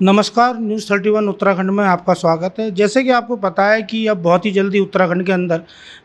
नमस्कार, न्यूज़ 31 उत्तराखंड में आपका स्वागत है। जैसे कि आपको पता है कि अब बहुत ही जल्दी उत्तराखंड के अंदर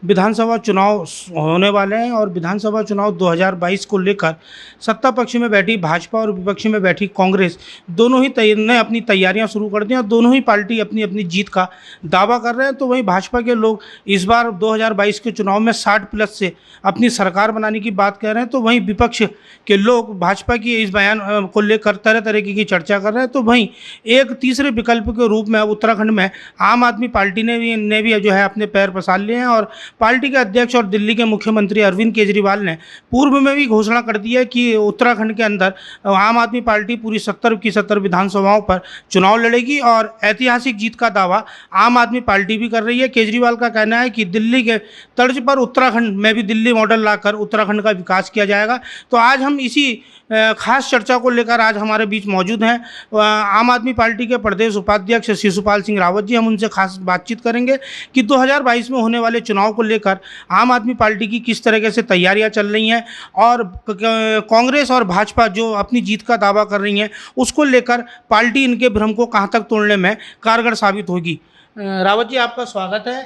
विधानसभा चुनाव होने वाले हैं और विधानसभा चुनाव 2022 को लेकर सत्ता पक्ष में बैठी भाजपा और विपक्ष में बैठी कांग्रेस दोनों ही ने अपनी तैयारियां शुरू कर दी और दोनों ही पार्टी अपनी अपनी जीत का दावा कर रहे हैं। तो वहीं भाजपा के लोग इस बार 2022 के चुनाव में 60+ से अपनी सरकार बनाने की बात कह रहे हैं, तो वहीं विपक्ष के लोग भाजपा की इस बयान को लेकर तरह तरह की चर्चा कर रहे हैं। तो वहीं एक तीसरे विकल्प के रूप में अब उत्तराखंड में आम आदमी पार्टी ने भी जो है अपने पैर पसार लिए हैं और पार्टी के अध्यक्ष और दिल्ली के मुख्यमंत्री अरविंद केजरीवाल ने पूर्व में भी घोषणा कर दी है कि उत्तराखंड के अंदर आम आदमी पार्टी पूरी 70 की 70 विधानसभाओं पर चुनाव लड़ेगी और ऐतिहासिक जीत का दावा आम आदमी पार्टी भी कर रही है। केजरीवाल का कहना है कि दिल्ली के तर्ज पर उत्तराखंड में भी दिल्ली मॉडल लाकर उत्तराखंड का विकास किया जाएगा। तो आज हम इसी खास चर्चा को लेकर आज हमारे बीच मौजूद हैं आम आदमी पार्टी के प्रदेश उपाध्यक्ष शिशुपाल सिंह रावत जी। हम उनसे खास बातचीत करेंगे कि 2022 में होने वाले चुनाव को लेकर आम आदमी पार्टी की किस तरीके से तैयारियां चल रही हैं और कांग्रेस और भाजपा जो अपनी जीत का दावा कर रही हैं उसको लेकर पार्टी इनके भ्रम को कहां तक तोड़ने में कारगर साबित होगी। रावत जी, आपका स्वागत है।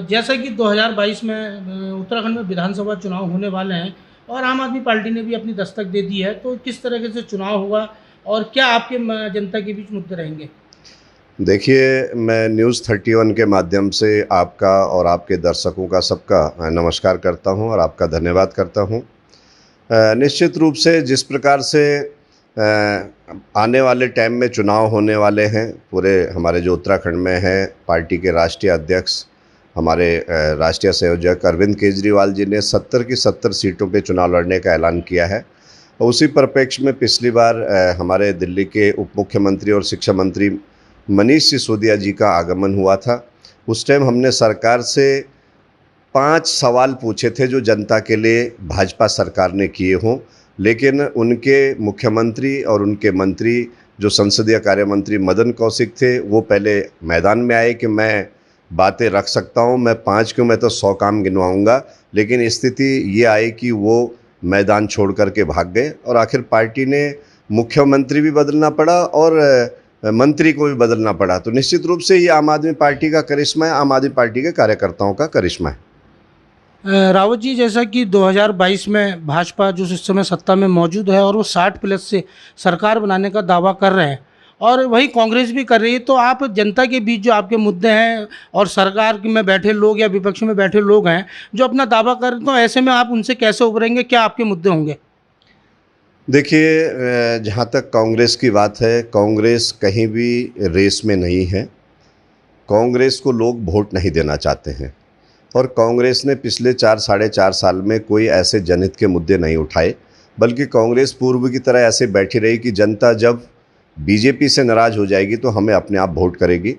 जैसा कि 2022 में उत्तराखंड में विधानसभा चुनाव होने वाले हैं और आम आदमी पार्टी ने भी अपनी दस्तक दे दी है, तो किस तरीके से चुनाव होगा और क्या आपके जनता के बीच मुद्दे रहेंगे? देखिए, मैं न्यूज़ 31 के माध्यम से आपका और आपके दर्शकों का सबका नमस्कार करता हूं और आपका धन्यवाद करता हूं। निश्चित रूप से जिस प्रकार से आने वाले टाइम में चुनाव होने वाले हैं, पूरे हमारे जो उत्तराखंड में हैं, पार्टी के राष्ट्रीय अध्यक्ष हमारे राष्ट्रीय संयोजक अरविंद केजरीवाल जी ने 70 की 70 सीटों पे चुनाव लड़ने का ऐलान किया है। उसी परिप्रेक्ष्य में पिछली बार हमारे दिल्ली के उप मुख्यमंत्री और शिक्षा मंत्री मनीष सिसोदिया जी का आगमन हुआ था। उस टाइम हमने सरकार से 5 सवाल पूछे थे जो जनता के लिए भाजपा सरकार ने किए हों, लेकिन उनके मुख्यमंत्री और उनके मंत्री जो संसदीय कार्य मंत्री मदन कौशिक थे, वो पहले मैदान में आए कि मैं बातें रख सकता हूँ, मैं 5 क्यों, मैं तो 100 काम गिनवाऊँगा। लेकिन स्थिति ये आई कि वो मैदान छोड़ करके भाग गए और आखिर पार्टी ने मुख्यमंत्री भी बदलना पड़ा और मंत्री को भी बदलना पड़ा। तो निश्चित रूप से ये आम आदमी पार्टी का करिश्मा है, आम आदमी पार्टी के कार्यकर्ताओं का करिश्मा है। रावत जी, जैसा कि 2022 में भाजपा जो इस समय सत्ता में मौजूद है और वो 60+ से सरकार बनाने का दावा कर रहे हैं और वही कांग्रेस भी कर रही है, तो आप जनता के बीच जो आपके मुद्दे हैं और सरकार में बैठे लोग या विपक्ष में बैठे लोग हैं जो अपना दावा कर रहे हैं, तो ऐसे में आप उनसे कैसे उभरेंगे? क्या आपके मुद्दे होंगे? देखिए, जहाँ तक कांग्रेस की बात है, कांग्रेस कहीं भी रेस में नहीं है। कांग्रेस को लोग वोट नहीं देना चाहते हैं और कांग्रेस ने पिछले 4-4.5 साल में कोई ऐसे जनहित के मुद्दे नहीं उठाए, बल्कि कांग्रेस पूर्व की तरह ऐसे बैठी रही कि जनता जब बीजेपी से नाराज़ हो जाएगी तो हमें अपने आप वोट करेगी।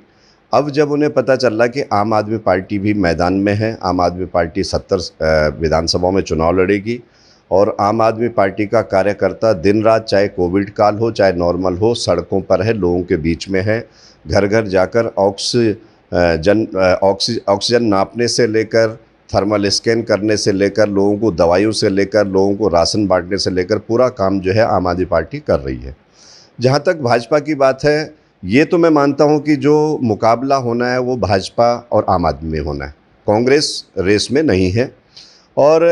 अब जब उन्हें पता चल रहा कि आम आदमी पार्टी भी मैदान में है, आम आदमी पार्टी 70 विधानसभाओं में चुनाव लड़ेगी और आम आदमी पार्टी का कार्यकर्ता दिन रात, चाहे कोविड काल हो चाहे नॉर्मल हो, सड़कों पर है, लोगों के बीच में है, घर घर जाकर ऑक्सीजन नापने से लेकर, थर्मल स्कैन करने से लेकर, लोगों को दवाइयों से लेकर, लोगों को राशन बांटने से लेकर पूरा काम जो है आम आदमी पार्टी कर रही है। जहाँ तक भाजपा की बात है, ये तो मैं मानता हूँ कि जो मुकाबला होना है वो भाजपा और आम आदमी में होना है, कांग्रेस रेस में नहीं है। और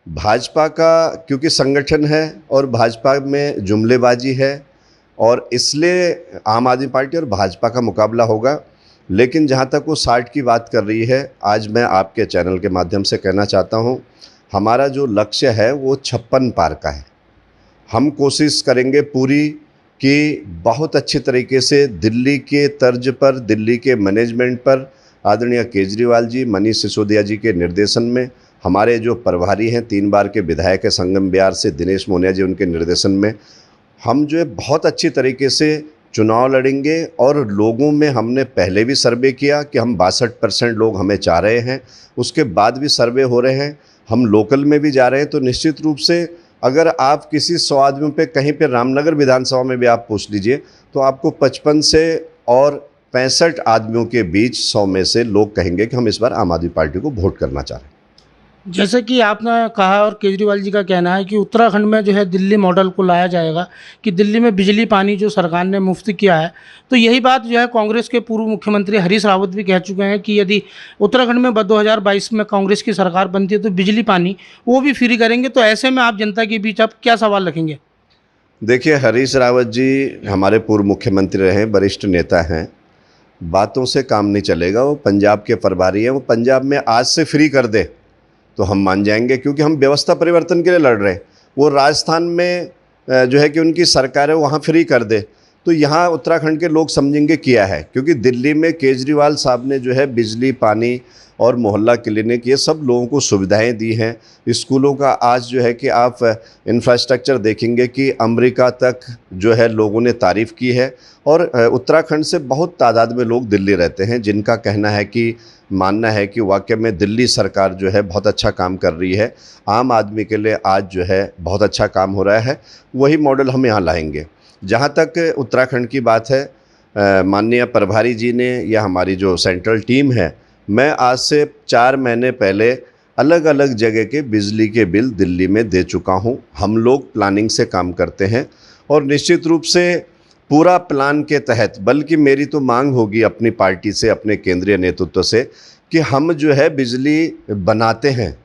भाजपा का क्योंकि संगठन है और भाजपा में जुमलेबाजी है और इसलिए आम आदमी पार्टी और भाजपा का मुकाबला होगा। लेकिन जहाँ तक वो 60 की बात कर रही है, आज मैं आपके चैनल के माध्यम से कहना चाहता हूँ, हमारा जो लक्ष्य है वो 56 पार का है। हम कोशिश करेंगे पूरी कि बहुत अच्छे तरीके से दिल्ली के तर्ज पर, दिल्ली के मैनेजमेंट पर, आदरणीय केजरीवाल जी, मनीष सिसोदिया जी के निर्देशन में, हमारे जो प्रभारी हैं 3 बार के विधायक हैं संगम बिहार से दिनेश मोनिया जी, उनके निर्देशन में हम जो है बहुत अच्छी तरीके से चुनाव लड़ेंगे। और लोगों में हमने पहले भी सर्वे किया कि हम 62% लोग हमें चाह रहे हैं, उसके बाद भी सर्वे हो रहे हैं, हम लोकल में भी जा रहे हैं। तो निश्चित रूप से अगर आप किसी 100 आदमियों पे कहीं पे रामनगर विधानसभा में भी आप पूछ लीजिए तो आपको 55 से और 65 आदमियों के बीच 100 में से लोग कहेंगे कि हम इस बार आम आदमी पार्टी को वोट करना चाह रहे हैं। जैसे कि आपने कहा और केजरीवाल जी का कहना है कि उत्तराखंड में जो है दिल्ली मॉडल को लाया जाएगा, कि दिल्ली में बिजली पानी जो सरकार ने मुफ्त किया है। तो यही बात जो है कांग्रेस के पूर्व मुख्यमंत्री हरीश रावत भी कह चुके हैं कि यदि उत्तराखंड में 2022 में कांग्रेस की सरकार बनती है तो बिजली पानी वो भी फ्री करेंगे। तो ऐसे में आप जनता के बीच आप क्या सवाल रखेंगे? देखिए, हरीश रावत जी हमारे पूर्व मुख्यमंत्री रहे, वरिष्ठ नेता हैं। बातों से काम नहीं चलेगा। वो पंजाब के प्रभारी हैं, वो पंजाब में आज से फ्री कर दे तो हम मान जाएंगे, क्योंकि हम व्यवस्था परिवर्तन के लिए लड़ रहे हैं। वो राजस्थान में जो है कि उनकी सरकार है, वहाँ फ्री कर दे तो यहाँ उत्तराखंड के लोग समझेंगे किया है। क्योंकि दिल्ली में केजरीवाल साहब ने जो है बिजली, पानी और मोहल्ला क्लिनिक ये सब लोगों को सुविधाएं दी हैं। स्कूलों का आज जो है कि आप इंफ्रास्ट्रक्चर देखेंगे कि अमेरिका तक जो है लोगों ने तारीफ़ की है। और उत्तराखंड से बहुत तादाद में लोग दिल्ली रहते हैं, जिनका कहना है कि मानना है कि वाकई में दिल्ली सरकार जो है बहुत अच्छा काम कर रही है। आम आदमी के लिए आज जो है बहुत अच्छा काम हो रहा है। वही मॉडल हम यहाँ लाएंगे। जहाँ तक उत्तराखंड की बात है, माननीय प्रभारी जी ने या हमारी जो सेंट्रल टीम है, मैं आज से 4 महीने पहले अलग अलग जगह के बिजली के बिल दिल्ली में दे चुका हूँ। हम लोग प्लानिंग से काम करते हैं और निश्चित रूप से पूरा प्लान के तहत, बल्कि मेरी तो मांग होगी अपनी पार्टी से, अपने केंद्रीय नेतृत्व से, कि हम जो है बिजली बनाते हैं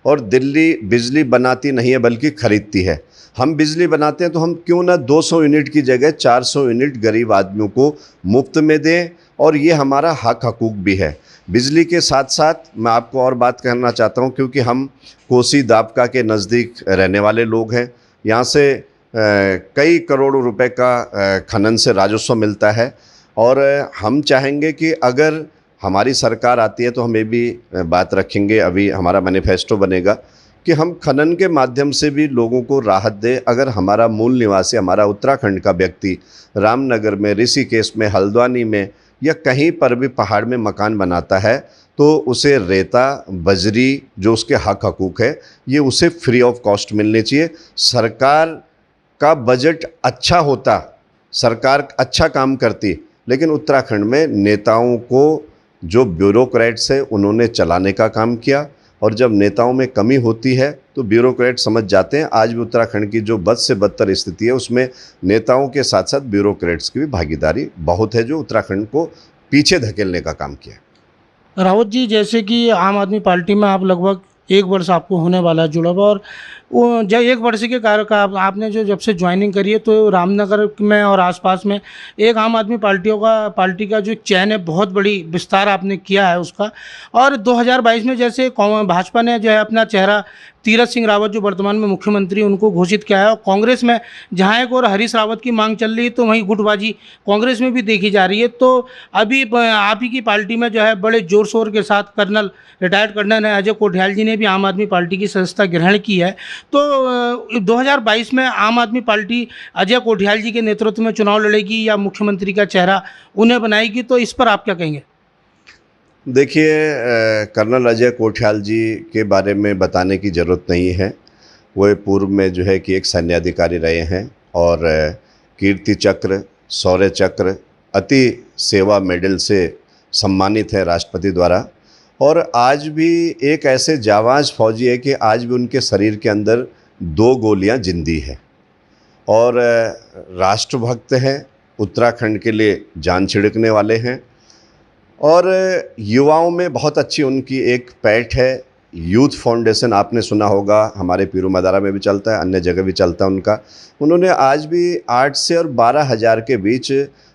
और दिल्ली बिजली बनाती नहीं है बल्कि ख़रीदती है। हम बिजली बनाते हैं तो हम क्यों ना 200 यूनिट की जगह 400 यूनिट गरीब आदमियों को मुफ्त में दें, और ये हमारा हक हकूक़ भी है। बिजली के साथ साथ मैं आपको और बात कहना चाहता हूँ, क्योंकि हम कोसी दाबका के नज़दीक रहने वाले लोग हैं। यहाँ से कई करोड़ों रुपए का खनन से राजस्व मिलता है, और हम चाहेंगे कि अगर हमारी सरकार आती है तो हम ये भी बात रखेंगे, अभी हमारा मैनिफेस्टो बनेगा कि हम खनन के माध्यम से भी लोगों को राहत दें। अगर हमारा मूल निवासी, हमारा उत्तराखंड का व्यक्ति रामनगर में, ऋषिकेश में, हल्द्वानी में या कहीं पर भी पहाड़ में मकान बनाता है तो उसे रेता, बजरी जो उसके हक हकूक़ है, ये उसे फ्री ऑफ कॉस्ट मिलनी चाहिए। सरकार का बजट अच्छा होता, सरकार अच्छा काम करती, लेकिन उत्तराखंड में नेताओं को, जो ब्यूरोक्रेट्स हैं, उन्होंने चलाने का काम किया। और जब नेताओं में कमी होती है तो ब्यूरोक्रेट समझ जाते हैं। आज भी उत्तराखंड की जो बद से बदतर स्थिति है, उसमें नेताओं के साथ साथ ब्यूरोक्रेट्स की भी भागीदारी बहुत है, जो उत्तराखंड को पीछे धकेलने का काम किया है। रावत जी, जैसे कि आम आदमी पार्टी में आप लगभग 1 वर्ष आपको होने वाला है जुड़ा हुआ, और वो जब 1 वर्ष के कार्य का आपने जो जब से ज्वाइनिंग करी है तो रामनगर में और आसपास में एक आम आदमी पार्टी का जो चयन है, बहुत बड़ी विस्तार आपने किया है उसका। और 2022 में जैसे भाजपा ने जो है अपना चेहरा तीरथ सिंह रावत, जो वर्तमान में मुख्यमंत्री, उनको घोषित किया है। और कांग्रेस में जहाँ एक और हरीश रावत की मांग चल रही है, तो वहीं गुटबाजी कांग्रेस में भी देखी जा रही है। तो अभी आप ही की पार्टी में जो है बड़े जोर शोर के साथ रिटायर्ड कर्नल अजय कोठियाल जी ने भी आम आदमी पार्टी की सदस्यता ग्रहण की है। तो 2022 में आम आदमी पार्टी अजय कोठियाल जी के नेतृत्व में चुनाव लड़ेगी या मुख्यमंत्री का चेहरा उन्हें बनाएगी? तो इस पर आप क्या कहेंगे? देखिए, कर्नल अजय कोठियाल जी के बारे में बताने की ज़रूरत नहीं है। वो पूर्व में जो है कि एक सैन्य अधिकारी रहे हैं और कीर्ति चक्र, शौर्य चक्र, अति सेवा मेडल से सम्मानित है राष्ट्रपति द्वारा। और आज भी एक ऐसे जाबाज फौजी है कि आज भी उनके शरीर के अंदर 2 गोलियां जिंदी है, और राष्ट्रभक्त हैं, उत्तराखंड के लिए जान छिड़कने वाले हैं। और युवाओं में बहुत अच्छी उनकी एक पैठ है। यूथ फाउंडेशन आपने सुना होगा, हमारे पीरू मदारा में भी चलता है, अन्य जगह भी चलता है उनका। उन्होंने आज भी 8 से और 12 हज़ार के बीच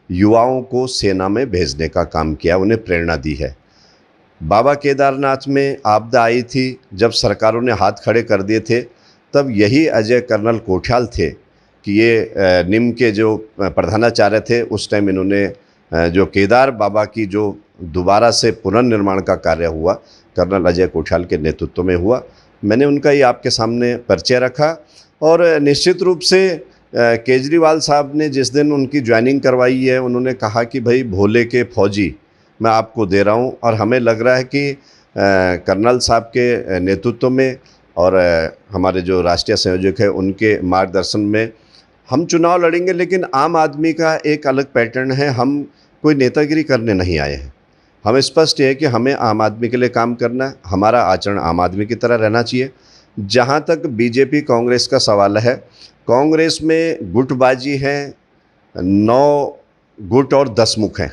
युवाओं को सेना में भेजने का काम किया, उन्हें प्रेरणा दी है। बाबा केदारनाथ में आपदा आई थी, जब सरकारों ने हाथ खड़े कर दिए थे, तब यही अजय कर्नल कोठियाल थे कि ये निम के जो प्रधानाचार्य थे, उस टाइम इन्होंने जो केदार बाबा की जो दोबारा से पुनर्निर्माण का कार्य हुआ, कर्नल अजय कोठियाल के नेतृत्व में हुआ। मैंने उनका ये आपके सामने परिचय रखा। और निश्चित रूप से केजरीवाल साहब ने जिस दिन उनकी ज्वाइनिंग करवाई है, उन्होंने कहा कि भाई भोले के फौजी मैं आपको दे रहा हूँ। और हमें लग रहा है कि कर्नल साहब के नेतृत्व में और हमारे जो राष्ट्रीय संयोजक है उनके मार्गदर्शन में हम चुनाव लड़ेंगे। लेकिन आम आदमी का एक अलग पैटर्न है, हम कोई नेतागिरी करने नहीं आए हैं। हम स्पष्ट है कि हमें आम आदमी के लिए काम करना है, हमारा आचरण आम आदमी की तरह रहना चाहिए। जहाँ तक बीजेपी कांग्रेस का सवाल है, कांग्रेस में गुटबाजी है, 9 गुट और 10 मुख हैं।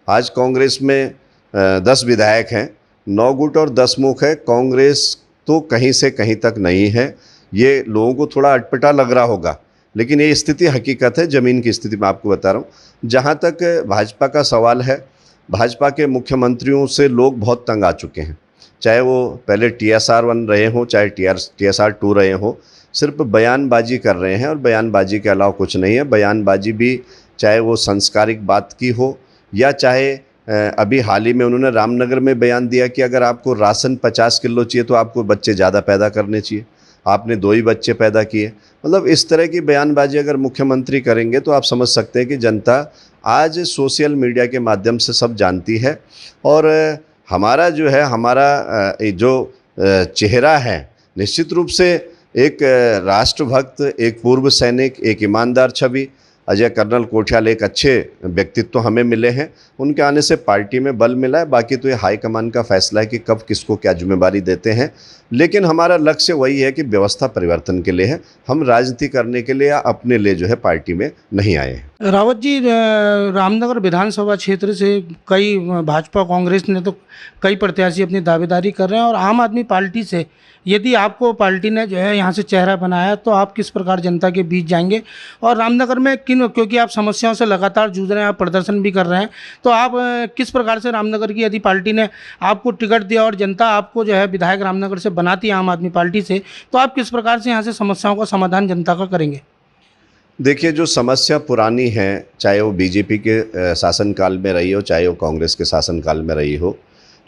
आज कांग्रेस में 10 विधायक हैं, 9 गुट और 10 मुख है। कांग्रेस तो कहीं से कहीं तक नहीं है। ये लोगों को थोड़ा अटपटा लग रहा होगा, लेकिन ये स्थिति हकीकत है, ज़मीन की स्थिति मैं आपको बता रहा हूँ। जहाँ तक भाजपा का सवाल है, भाजपा के मुख्यमंत्रियों से लोग बहुत तंग आ चुके हैं। चाहे वो पहले TSR 1 रहे हों, चाहे TSR 2 रहे हों, सिर्फ बयानबाजी कर रहे हैं और बयानबाजी के अलावा कुछ नहीं है। बयानबाजी भी चाहे वो संस्कारिक बात की हो, या चाहे अभी हाल ही में उन्होंने रामनगर में बयान दिया कि अगर आपको राशन 50 किलो चाहिए तो आपको बच्चे ज़्यादा पैदा करने चाहिए, आपने 2 ही बच्चे पैदा किए। मतलब इस तरह की बयानबाजी अगर मुख्यमंत्री करेंगे तो आप समझ सकते हैं कि जनता आज सोशल मीडिया के माध्यम से सब जानती है। और हमारा जो है, हमारा जो चेहरा है, निश्चित रूप से एक राष्ट्रभक्त, एक पूर्व सैनिक, एक ईमानदार छवि अजय कर्नल कोठियाल एक अच्छे व्यक्तित्व हमें मिले हैं। उनके आने से पार्टी में बल मिला है। बाकी तो ये हाईकमान का फैसला है कि कब किसको क्या जिम्मेदारी देते हैं, लेकिन हमारा लक्ष्य वही है कि व्यवस्था परिवर्तन के लिए है। हम राजनीति करने के लिए या अपने लिए जो है पार्टी में नहीं आए हैं। रावत जी, रामनगर विधानसभा क्षेत्र से कई भाजपा कांग्रेस ने तो कई प्रत्याशी अपनी दावेदारी कर रहे हैं, और आम आदमी पार्टी से यदि आपको पार्टी ने जो है यहाँ से चेहरा बनाया तो आप किस प्रकार जनता के बीच जाएंगे, और रामनगर में क्योंकि आप समस्याओं से लगातार जूझ रहे हैं, आप प्रदर्शन भी कर रहे हैं, तो आप किस प्रकार से रामनगर की यदि पार्टी ने आपको टिकट दिया और जनता आपको जो है विधायक रामनगर से बनाती है आम आदमी पार्टी से, तो आप किस प्रकार से यहाँ से समस्याओं का समाधान जनता का करेंगे? देखिए, जो समस्या पुरानी है, चाहे वो बीजेपी के शासनकाल में रही हो, चाहे वो कांग्रेस के शासनकाल में रही हो,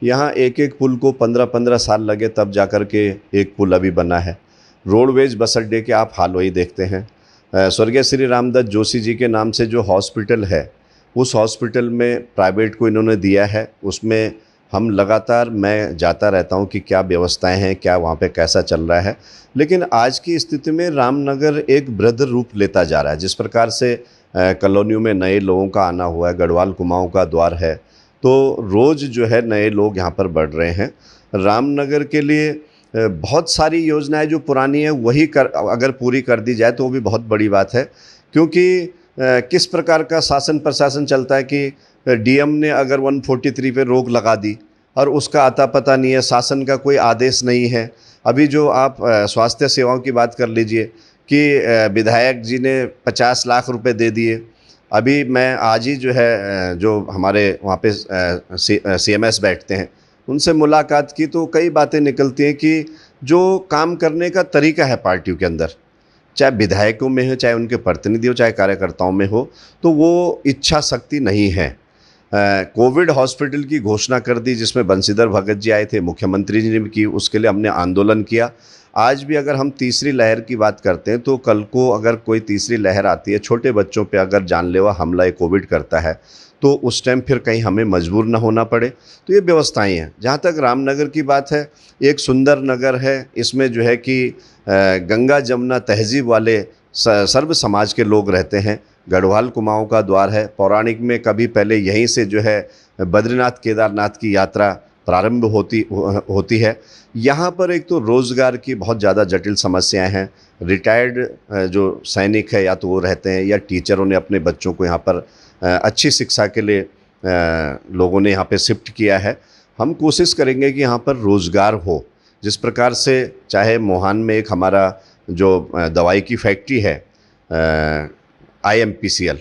यहाँ एक एक पुल को 15-15 साल लगे तब जाकर के एक पुल अभी बना है। रोडवेज बस अड्डे के आप हाल वही देखते हैं। स्वर्गीय श्री रामदत्त जोशी जी के नाम से जो हॉस्पिटल है, उस हॉस्पिटल में प्राइवेट को इन्होंने दिया है। उसमें हम लगातार, मैं जाता रहता हूँ कि क्या व्यवस्थाएं हैं, क्या वहाँ पे कैसा चल रहा है। लेकिन आज की स्थिति में रामनगर एक वृद्ध रूप लेता जा रहा है। जिस प्रकार से कॉलोनियों में नए लोगों का आना हुआ है, गढ़वाल कुमाऊं का द्वार है, तो रोज़ जो है नए लोग यहाँ पर बढ़ रहे हैं। रामनगर के लिए बहुत सारी योजनाएं जो पुरानी है वही अगर पूरी कर दी जाए तो वो भी बहुत बड़ी बात है। क्योंकि किस प्रकार का शासन प्रशासन चलता है कि DM ने अगर 143 पे रोक लगा दी और उसका आता पता नहीं है, शासन का कोई आदेश नहीं है। अभी जो आप स्वास्थ्य सेवाओं की बात कर लीजिए कि विधायक जी ने 50 लाख रुपए दे दिए। अभी मैं आज ही जो है जो हमारे वहाँ पे CMS बैठते हैं, उनसे मुलाकात की तो कई बातें निकलती हैं कि जो काम करने का तरीका है पार्टियों के अंदर, चाहे विधायकों में हो, चाहे उनके प्रतिनिधि हो, चाहे कार्यकर्ताओं में हो, तो वो इच्छा शक्ति नहीं है। कोविड हॉस्पिटल की घोषणा कर दी जिसमें बंशीधर भगत जी आए थे, मुख्यमंत्री जी ने भी की, उसके लिए हमने आंदोलन किया। आज भी अगर हम तीसरी लहर की बात करते हैं तो कल को अगर कोई तीसरी लहर आती है, छोटे बच्चों पे अगर जानलेवा हमला कोविड करता है, तो उस टाइम फिर कहीं हमें मजबूर ना होना पड़े। तो ये व्यवस्थाएं हैं। जहाँ तक रामनगर की बात है, एक सुंदर नगर है। इसमें जो है कि गंगा जमुना तहजीब वाले सर्व समाज के लोग रहते हैं। गढ़वाल कुमाऊं का द्वार है। पौराणिक में कभी पहले यहीं से जो है बद्रीनाथ केदारनाथ की यात्रा प्रारंभ होती है। यहाँ पर एक तो रोज़गार की बहुत ज़्यादा जटिल समस्याएं हैं। रिटायर्ड जो सैनिक है या तो वो रहते हैं या टीचरों ने अपने बच्चों को यहाँ पर अच्छी शिक्षा के लिए लोगों ने यहाँ पे शिफ्ट किया है। हम कोशिश करेंगे कि यहाँ पर रोज़गार हो। जिस प्रकार से चाहे मोहान में एक हमारा जो दवाई की फैक्ट्री है IMPCL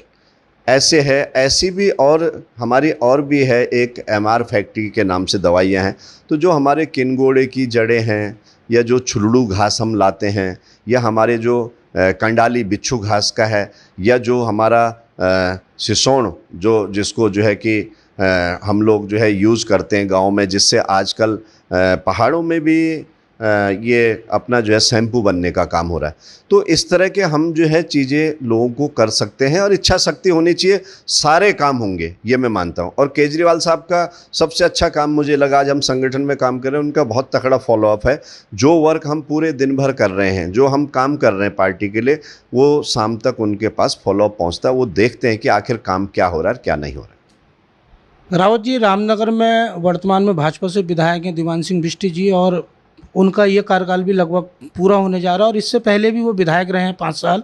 ऐसे है, ऐसी भी और हमारी और भी है एक MR फैक्ट्री के नाम से दवाइयाँ हैं। तो जो हमारे किनगोड़े की जड़ें हैं या जो छुलड़ू घास हम लाते हैं या हमारे जो कंडाली बिच्छू घास का है या जो हमारा सिसोण जिसको जो है कि हम लोग जो है यूज़ करते हैं गाँव में, जिससे आजकल पहाड़ों में भी ये अपना जो है शैम्पू बनने का काम हो रहा है। तो इस तरह के हम जो है चीज़ें लोगों को कर सकते हैं और इच्छा शक्ति होनी चाहिए, सारे काम होंगे, ये मैं मानता हूँ। और केजरीवाल साहब का सबसे अच्छा काम मुझे लगा, आज हम संगठन में काम कर रहे हैं, उनका बहुत तगड़ा फॉलोअप है। जो वर्क हम पूरे दिन भर कर रहे हैं, जो हम काम कर रहे हैं पार्टी के लिए, वो शाम तक उनके पास फॉलोअप पहुँचता है। वो देखते हैं कि आखिर काम क्या हो रहा है क्या नहीं हो रहा है। रावत जी, रामनगर में वर्तमान में भाजपा से विधायक हैं दीवान सिंह बिष्ट जी, और उनका ये कार्यकाल भी लगभग पूरा होने जा रहा है, और इससे पहले भी वो विधायक रहे हैं 5 साल,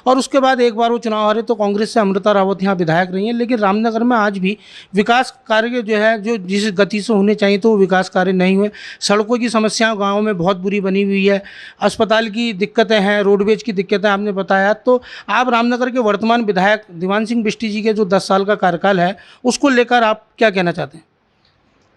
और उसके बाद एक बार वो चुनाव हारे तो कांग्रेस से अमृता रावत यहाँ विधायक रही हैं। लेकिन रामनगर में आज भी विकास कार्य जो है, जो जिस गति से होने चाहिए तो वो विकास कार्य नहीं हुए। सड़कों की समस्या गाँव में बहुत बुरी बनी हुई है, अस्पताल की दिक्कतें हैं, रोडवेज की दिक्कतें आपने बताया। तो आप रामनगर के वर्तमान विधायक दीवान सिंह बिष्ट जी के जो 10 साल का कार्यकाल है, उसको लेकर आप क्या कहना चाहते हैं?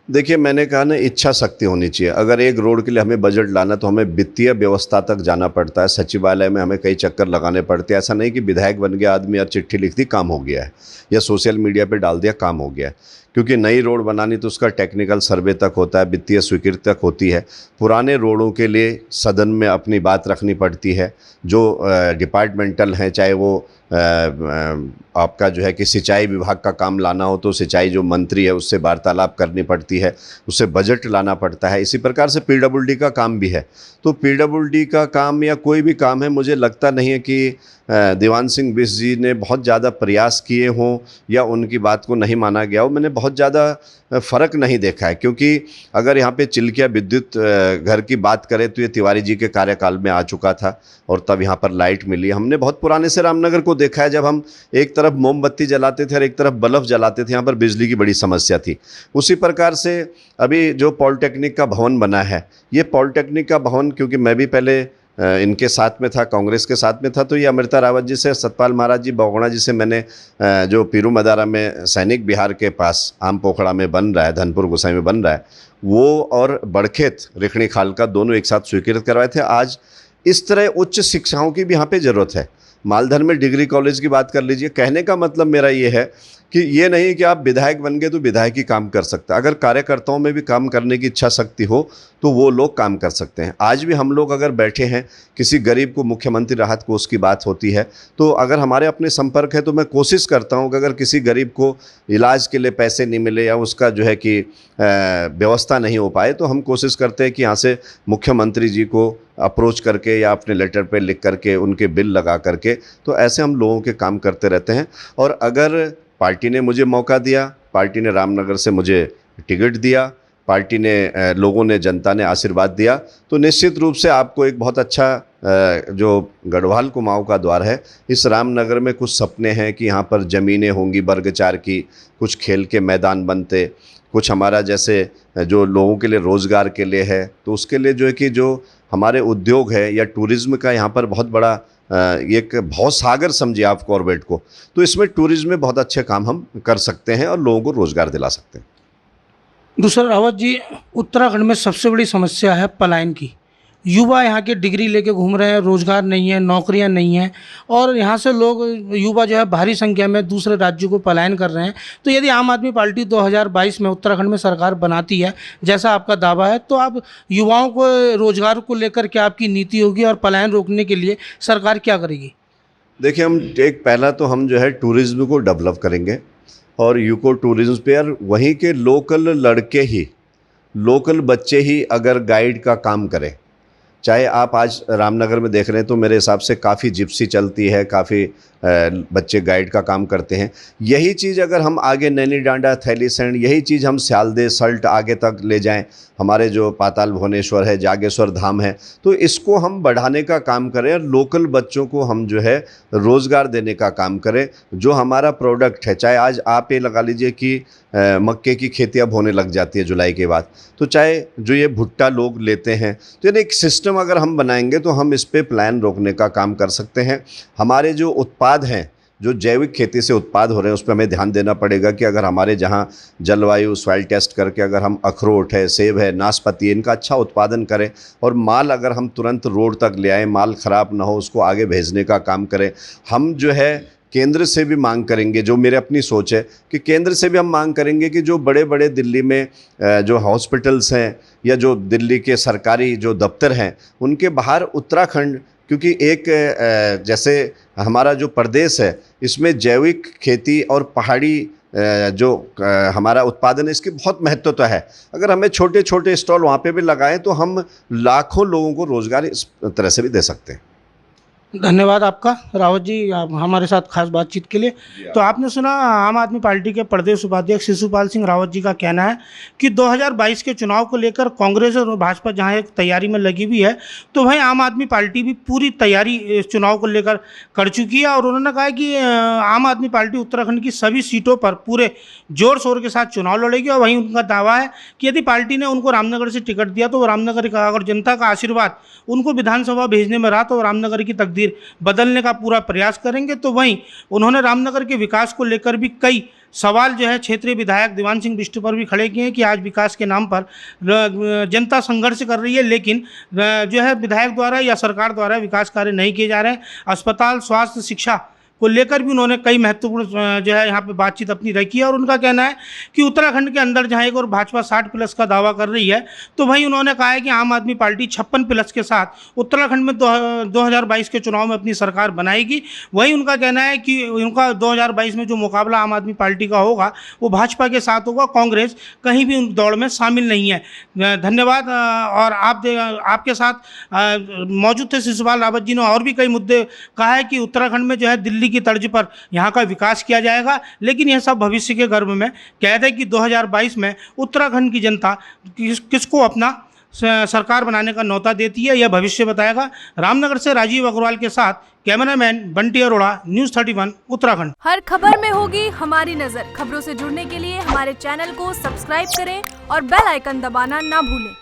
देखिए, मैंने कहा ना, इच्छा शक्ति होनी चाहिए। अगर एक रोड के लिए हमें बजट लाना तो हमें वित्तीय व्यवस्था तक जाना पड़ता है, सचिवालय में हमें कई चक्कर लगाने पड़ते हैं। ऐसा नहीं कि विधायक बन गया आदमी और चिट्ठी लिख दी काम हो गया है, या सोशल मीडिया पे डाल दिया काम हो गया है। क्योंकि नई रोड बनानी तो उसका टेक्निकल सर्वे तक होता है, वित्तीय स्वीकृति तक होती है। पुराने रोडों के लिए सदन में अपनी बात रखनी पड़ती है। जो डिपार्टमेंटल हैं, चाहे वो आपका जो है कि सिंचाई विभाग का काम लाना हो तो सिंचाई जो मंत्री है उससे वार्तालाप करनी पड़ती है, उससे बजट लाना पड़ता है। इसी प्रकार से पीडब्ल्यूडी का काम भी है। तो पीडब्ल्यूडी का काम या कोई भी काम है, मुझे लगता नहीं है कि दीवान सिंह बिष्ट जी ने बहुत ज़्यादा प्रयास किए हों या उनकी बात को नहीं माना गया हो। मैंने बहुत ज़्यादा फ़र्क नहीं देखा है, क्योंकि अगर यहाँ पे चिल्किया विद्युत घर की बात करें तो ये तिवारी जी के कार्यकाल में आ चुका था, और तब यहाँ पर लाइट मिली। हमने बहुत पुराने से रामनगर को देखा है, जब हम एक तरफ मोमबत्ती जलाते थे और एक तरफ बल्ब जलाते थे, यहाँ पर बिजली की बड़ी समस्या थी। उसी प्रकार से अभी जो पॉलिटेक्निक का भवन बना है, ये पॉलिटेक्निक का भवन, क्योंकि मैं भी पहले इनके साथ में था, कांग्रेस के साथ में था, तो ये अमृता रावत जी से, सतपाल महाराज जी, बहुगुणा जी से मैंने जो पीरू मदारा में सैनिक बिहार के पास आम पोखड़ा में बन रहा है, धनपुर गोसाई में बन रहा है, वो और बड़खेत रिखणी खाल का दोनों एक साथ स्वीकृत करवाए थे। आज इस तरह उच्च शिक्षाओं की भी यहाँ पे ज़रूरत है। मालधन में डिग्री कॉलेज की बात कर लीजिए। कहने का मतलब मेरा ये है कि ये नहीं कि आप विधायक बन गए तो विधायक ही काम कर सकता है। अगर कार्यकर्ताओं में भी काम करने की इच्छा शक्ति हो तो वो लोग काम कर सकते हैं। आज भी हम लोग अगर बैठे हैं, किसी गरीब को मुख्यमंत्री राहत कोष की बात होती है, तो अगर हमारे अपने संपर्क है तो मैं कोशिश करता हूं कि अगर किसी गरीब को इलाज के लिए पैसे नहीं मिले या उसका जो है कि व्यवस्था नहीं हो पाए, तो हम कोशिश करते हैं कि यहाँ से मुख्यमंत्री जी को अप्रोच करके या अपने लेटर पे लिख करके उनके बिल लगा करके, तो ऐसे हम लोगों के काम करते रहते हैं। और अगर पार्टी ने मुझे मौका दिया, पार्टी ने रामनगर से मुझे टिकट दिया, पार्टी ने लोगों ने, जनता ने आशीर्वाद दिया, तो निश्चित रूप से आपको एक बहुत अच्छा जो गढ़वाल कुमाऊं का द्वार है, इस रामनगर में कुछ सपने हैं कि यहाँ पर ज़मीनें होंगी वर्ग 4 की, कुछ खेल के मैदान बनते, कुछ हमारा जैसे जो लोगों के लिए रोज़गार के लिए है, तो उसके लिए जो है कि जो हमारे उद्योग है या टूरिज़्म का यहाँ पर बहुत बड़ा एक भाव सागर समझिए आप कॉर्बेट को, तो इसमें टूरिज्म में बहुत अच्छे काम हम कर सकते हैं और लोगों को रोज़गार दिला सकते हैं। दूसरा, रावत जी, उत्तराखंड में सबसे बड़ी समस्या है पलायन की। युवा यहाँ के डिग्री लेके घूम रहे हैं, रोजगार नहीं है, नौकरियाँ नहीं हैं, और यहाँ से लोग, युवा जो है भारी संख्या में दूसरे राज्यों को पलायन कर रहे हैं। तो यदि आम आदमी पार्टी 2022 में उत्तराखंड में सरकार बनाती है, जैसा आपका दावा है, तो आप युवाओं को रोजगार को लेकर क्या आपकी नीति होगी, और पलायन रोकने के लिए सरकार क्या करेगी? देखिए, हम एक पहला तो हम जो है टूरिज़्म को डेवलप करेंगे, और यूको टूरिज़्म पे यार वहीं के लोकल लड़के ही, लोकल बच्चे ही अगर गाइड का काम करें, चाहे आप आज रामनगर में देख रहे हैं तो मेरे हिसाब से काफ़ी जिप्सी चलती है, काफ़ी बच्चे गाइड का काम करते हैं। यही चीज़ अगर हम आगे नैनी डांडा, थैलीसैंड, यही चीज़ हम स्यालदे, सल्ट आगे तक ले जाएं, हमारे जो पाताल भुवनेश्वर है, जागेश्वर धाम है, तो इसको हम बढ़ाने का काम करें और लोकल बच्चों को हम जो है रोज़गार देने का काम करें। जो हमारा प्रोडक्ट है, चाहे आज आप ये लगा लीजिए कि मक्के की खेती अब होने लग जाती है जुलाई के बाद, तो चाहे जो ये भुट्टा लोग लेते हैं, तो यानी एक सिस्टम अगर हम बनाएंगे तो हम इस पे प्लान रोकने का काम कर सकते हैं। हमारे जो उत्पाद हैं, जो जैविक खेती से उत्पाद हो रहे हैं, उस पर हमें ध्यान देना पड़ेगा कि अगर हमारे जहाँ जलवायु सॉइल टेस्ट करके अगर हम अखरोट है, सेब है, नाशपाती, इनका अच्छा उत्पादन करें, और माल अगर हम तुरंत रोड तक ले आएँ, माल ख़राब ना हो, उसको आगे भेजने का काम करें। हम जो है केंद्र से भी मांग करेंगे, जो मेरे अपनी सोच है कि केंद्र से भी हम मांग करेंगे कि जो बड़े बड़े दिल्ली में जो हॉस्पिटल्स हैं या जो दिल्ली के सरकारी जो दफ्तर हैं, उनके बाहर उत्तराखंड, क्योंकि एक जैसे हमारा जो प्रदेश है, इसमें जैविक खेती और पहाड़ी जो हमारा उत्पादन है, इसकी बहुत महत्वता है। अगर हमें छोटे छोटे स्टॉल वहाँ पे भी लगाएं तो हम लाखों लोगों को रोज़गार इस तरह से भी दे सकते हैं। धन्यवाद आपका रावत जी, आप हमारे साथ खास बातचीत के लिए। तो आपने सुना आम आदमी पार्टी के प्रदेश उपाध्यक्ष शिशुपाल सिंह रावत जी का कहना है कि 2022 के चुनाव को लेकर कांग्रेस और भाजपा जहां एक तैयारी में लगी हुई है, तो वहीं आम आदमी पार्टी भी पूरी तैयारी इस चुनाव को लेकर कर चुकी है। और उन्होंने कहा कि आम आदमी पार्टी उत्तराखंड की सभी सीटों पर पूरे जोर शोर के साथ चुनाव लड़ेगी। और वहीं उनका दावा है कि यदि पार्टी ने उनको रामनगर से टिकट दिया तो वो रामनगर का अगर जनता का आशीर्वाद उनको विधानसभा भेजने में रहा तो रामनगर की तकदीर बदलने का पूरा प्रयास करेंगे। तो वहीं उन्होंने रामनगर के विकास को लेकर भी कई सवाल जो है क्षेत्रीय विधायक दीवान सिंह बिष्ट पर भी खड़े किए हैं कि आज विकास के नाम पर जनता संघर्ष कर रही है, लेकिन जो है विधायक द्वारा या सरकार द्वारा विकास कार्य नहीं किए जा रहे हैं। अस्पताल, स्वास्थ्य, शिक्षा को लेकर भी उन्होंने कई महत्वपूर्ण जो है यहाँ पे बातचीत अपनी रखी है। और उनका कहना है कि उत्तराखंड के अंदर जहाँ एक और भाजपा 60+ का दावा कर रही है, तो वहीं उन्होंने कहा है कि आम आदमी पार्टी 56+ के साथ उत्तराखंड में 2022 के चुनाव में अपनी सरकार बनाएगी। वहीं उनका कहना है कि उनका 2022 में जो मुकाबला आम आदमी पार्टी का होगा वो भाजपा के साथ होगा, कांग्रेस कहीं भी उन दौड़ में शामिल नहीं है। धन्यवाद। और आपके साथ मौजूद थे शिशुपाल रावत जी ने और भी कई मुद्दे कहा है कि उत्तराखंड में जो है दिल्ली की तर्ज पर यहाँ का विकास किया जाएगा, लेकिन यह सब भविष्य के गर्भ में कहते हैं कि 2022 में उत्तराखंड की जनता किसको अपना सरकार बनाने का न्योता देती है, यह भविष्य बताएगा। रामनगर से राजीव अग्रवाल के साथ कैमरामैन बंटी अरोड़ा, न्यूज़ 31 उत्तराखंड। हर खबर में होगी हमारी नजर। खबरों से जुड़ने के लिए हमारे चैनल को सब्सक्राइब करें और बेल आइकन दबाना ना भूलें।